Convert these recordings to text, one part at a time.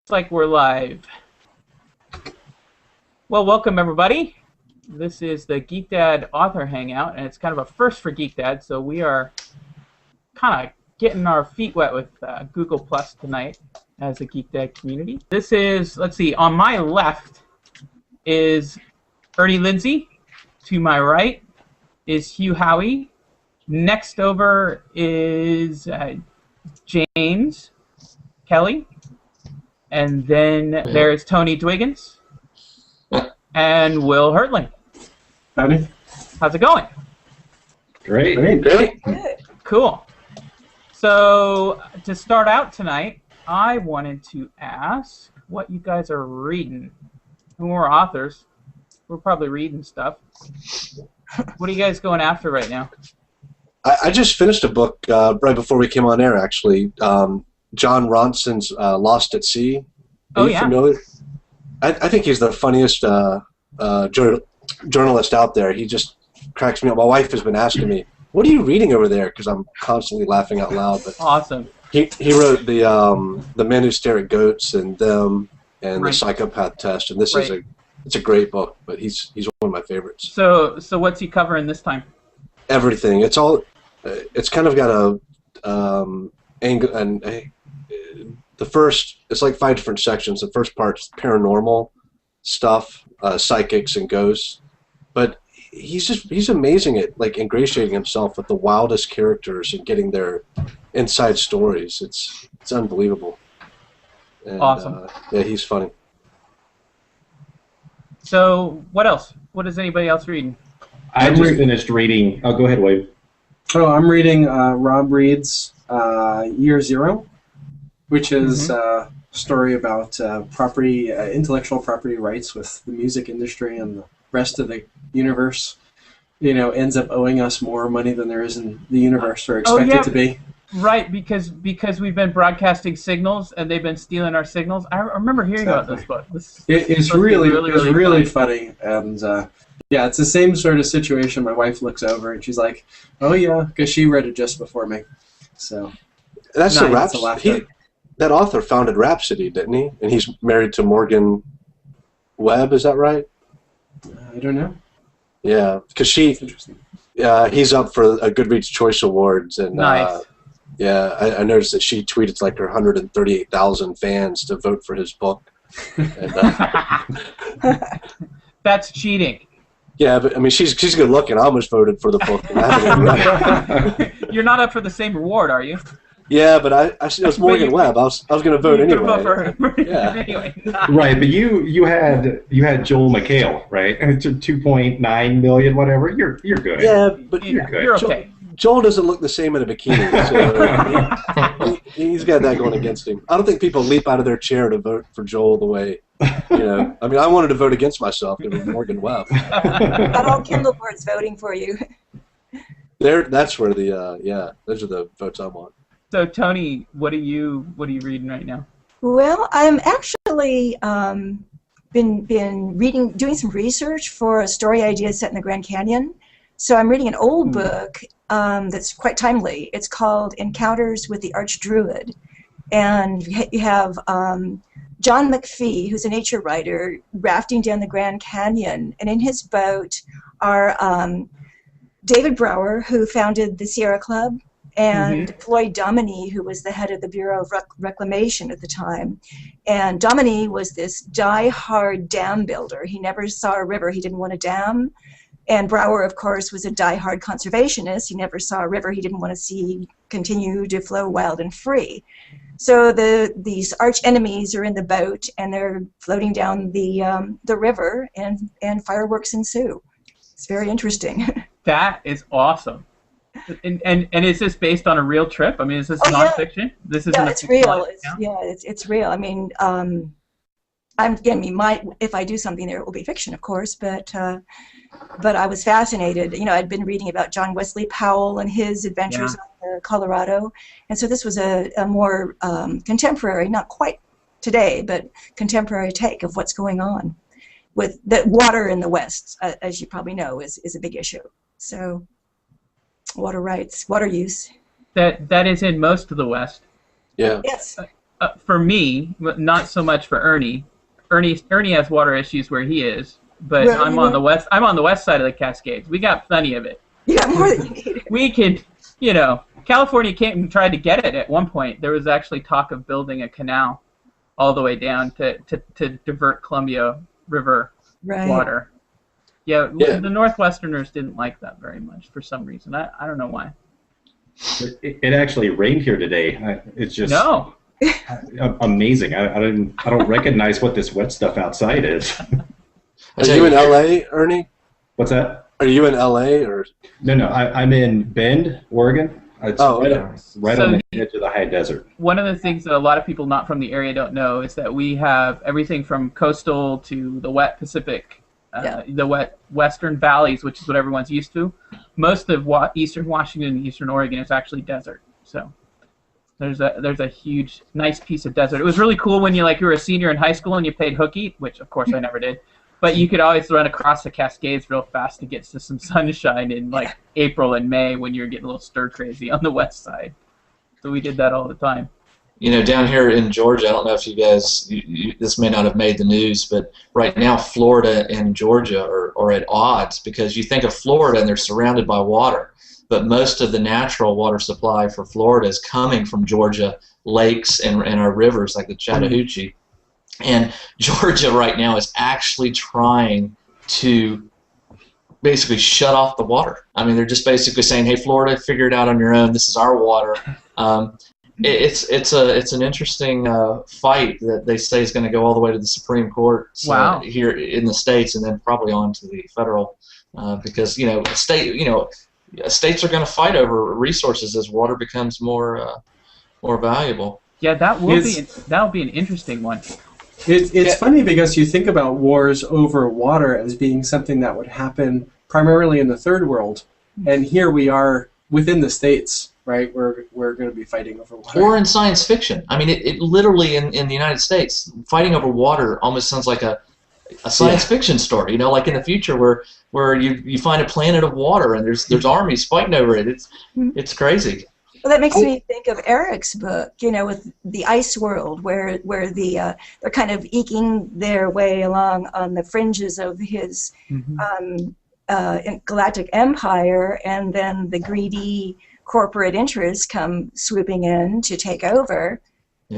Like we're live. Well, welcome everybody. This is the GeekDad Author Hangout, and it's kind of a first for GeekDad, so we are kind of getting our feet wet with Google Plus tonight as a GeekDad community. This is, let's see, on my left is Ernie Lindey. To my right is Hugh Howey. Next over is James Kelly. And then there's Toni Dwiggens and Wil Hertling. Howdy. How's it going? Great. Good. Cool. So to start out tonight, I wanted to ask what you guys are reading. And we're authors. We're probably reading stuff. What are you guys going after right now? I just finished a book right before we came on air, actually. John Ronson's Lost at Sea. Are you familiar? I think he's the funniest journalist out there. He just cracks me up. My wife has been asking me, "What are you reading over there?" Because I'm constantly laughing out loud. But awesome. He wrote the Men Who Stare at Goats and Them and The Psychopath Test, and this is it's a great book. But he's one of my favorites. So what's he covering this time? Everything. It's all. It's kind of got a angle and. The first, it's like 5 different sections. The first part's paranormal stuff, psychics and ghosts, but he's amazing at like ingratiating himself with the wildest characters and getting their inside stories. It's unbelievable. And, awesome. Yeah, he's funny. So what else? What is anybody else reading? I just finished reading. Oh, go ahead, Wade. Oh, I'm reading Rob Reed's Year Zero, which is a story about intellectual property rights with the music industry and the rest of the universe. You know, ends up owing us more money than there is in the universe or expected to be. Right, because we've been broadcasting signals and they've been stealing our signals. I remember hearing about this book. It's really funny, and yeah, it's the same sort of situation. My wife looks over and she's like, "Oh yeah," because she read it just before me. So that's a Rhapsody. That author founded Rhapsody, didn't he? And he's married to Morgan Webb. Is that right? I don't know. Yeah, because he's up for a Goodreads Choice Awards, and nice. Yeah, I noticed that she tweeted like her 138,000 fans to vote for his book. And, that's cheating. Yeah, but I mean, she's good looking. I almost voted for the book. You're not up for the same reward, are you? Yeah, but it was Morgan Webb. I was going to vote anyway. Vote for her. Yeah. Anyway. Right, but you had Joel McHale, right? 2.9 million, whatever. You're good. Yeah, but you're good. You're okay. Joel doesn't look the same in a bikini, so he's got that going against him. I don't think people leap out of their chair to vote for Joel the way, you know. I mean, I wanted to vote against myself. It was Morgan Webb. Got all Kindle boards voting for you. That's where those are the votes I want. So Toni, what are you reading right now? Well, I'm actually been doing some research for a story idea set in the Grand Canyon. So I'm reading an old book that's quite timely. It's called Encounters with the Archdruid, and you have John McPhee, who's a nature writer, rafting down the Grand Canyon, and in his boat are David Brower, who founded the Sierra Club, and Floyd Dominy, who was the head of the Bureau of Reclamation at the time. And Dominy was this die-hard dam builder. He never saw a river. He didn't want a dam. And Brower, of course, was a die-hard conservationist. He never saw a river he didn't want to see continue to flow wild and free. So these arch enemies are in the boat, and they're floating down the river, and fireworks ensue. It's very interesting. That is awesome. And is this based on a real trip? I mean, is this nonfiction? Yeah. This is it's real. It's real. I mean, if I do something there, it will be fiction, of course. But I was fascinated. You know, I'd been reading about John Wesley Powell and his adventures on Colorado, and so this was a more contemporary, not quite today, but contemporary take of what's going on. with the water in the West, as you probably know, is a big issue. So water rights, water use. That is in most of the West. Yeah. Yes. For me, not so much for Ernie. Ernie has water issues where he is, but Well, I'm on the west side of the Cascades. We got plenty of it. You got more than you need. We could, California came and tried to get it at one point. There was actually talk of building a canal all the way down to divert Columbia River water. Yeah, the Northwesterners didn't like that very much for some reason. I don't know why. It actually rained here today. It's just amazing. I don't recognize what this wet stuff outside is. Are you in LA, Ernie? What's that? Are you in LA or? No. I'm in Bend, Oregon. It's right on the edge of the high desert. One of the things that a lot of people not from the area don't know is that we have everything from coastal to the wet Pacific, the wet western valleys, which is what everyone's used to. Most of eastern Washington and eastern Oregon is actually desert. So there's a huge, nice piece of desert. It was really cool when you were a senior in high school and you played hooky, which of course I never did. But you could always run across the Cascades real fast to get to some sunshine in April and May when you're getting a little stir crazy on the west side. So we did that all the time. Down here in Georgia, I don't know if you guys, this may not have made the news, but right now Florida and Georgia are at odds because you think of Florida and they're surrounded by water, but most of the natural water supply for Florida is coming from Georgia lakes and our rivers like the Chattahoochee. And Georgia right now is actually trying to basically shut off the water. I mean, they're just basically saying, "Hey, Florida, figure it out on your own. This is our water." It's an interesting fight that they say is going to go all the way to the Supreme Court here in the states, and then probably on to the federal, because states are going to fight over resources as water becomes more valuable. Yeah, that'll be an interesting one. It's funny because you think about wars over water as being something that would happen primarily in the third world, and here we are within the states, right? We're going to be fighting over water. Or in science fiction. I mean, it literally in the United States, fighting over water almost sounds like a science fiction story. Like in the future where you find a planet of water and there's armies fighting over it. It's crazy. Well, that makes me think of Erik's book, with the ice world, where they're kind of eking their way along on the fringes of his galactic empire, and then the greedy corporate interests come swooping in to take over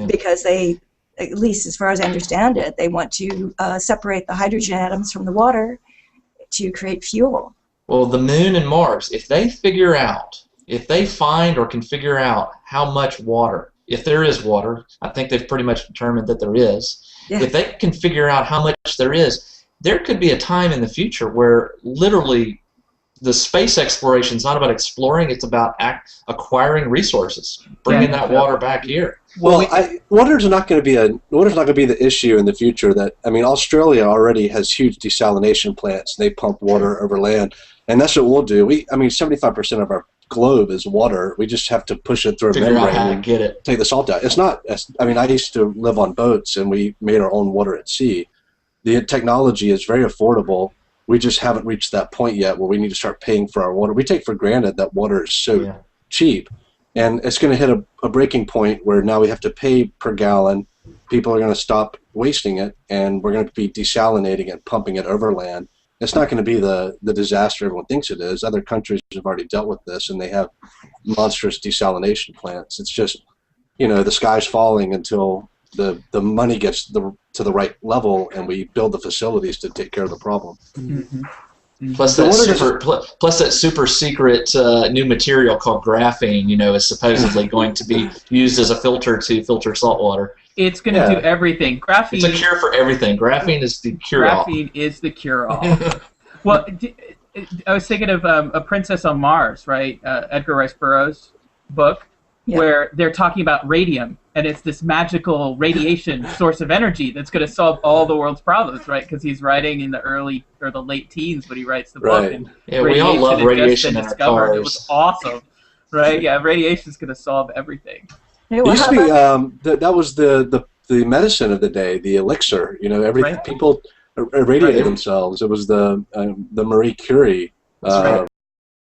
because they, at least as far as I understand it, they want to separate the hydrogen atoms from the water to create fuel. Well, the moon and Mars, if they find or can figure out how much water, if there is water, I think they've pretty much determined that there is. Yeah. If they can figure out how much there is, there could be a time in the future where literally the space exploration is not about exploring, it's about acquiring resources, bringing that water back here. Well, water's not going to be the issue in the future. Australia already has huge desalination plants. They pump water over land, and that's what we'll do. 75% of our globe is water. We just have to push it through a membrane and take the salt out. It's not. I used to live on boats, and we made our own water at sea. The technology is very affordable. We just haven't reached that point yet where we need to start paying for our water. We take for granted that water is so cheap, and it's going to hit a breaking point where now we have to pay per gallon. People are going to stop wasting it, and we're going to be desalinating and pumping it over land. It's not going to be the disaster everyone thinks it is. Other countries have already dealt with this, and they have monstrous desalination plants. It's just, the sky's falling until the money gets to the right level, and we build the facilities to take care of the problem. Mm-hmm. Plus that super secret new material called graphene, is supposedly going to be used as a filter to filter salt water. It's going to do everything. Graphene. It's a cure for everything. Graphene is the cure-all. Graphene is the cure-all. Well, I was thinking of A Princess on Mars, right? Edgar Rice Burroughs' book, where they're talking about radium, and it's this magical radiation source of energy that's going to solve all the world's problems, right? Because he's writing in the early or the late teens when he writes the book. And we all love radiation in our cars. It was awesome, right? Yeah, radiation is going to solve everything. It used to be that was the medicine of the day, the elixir. irradiated themselves. It was the Marie Curie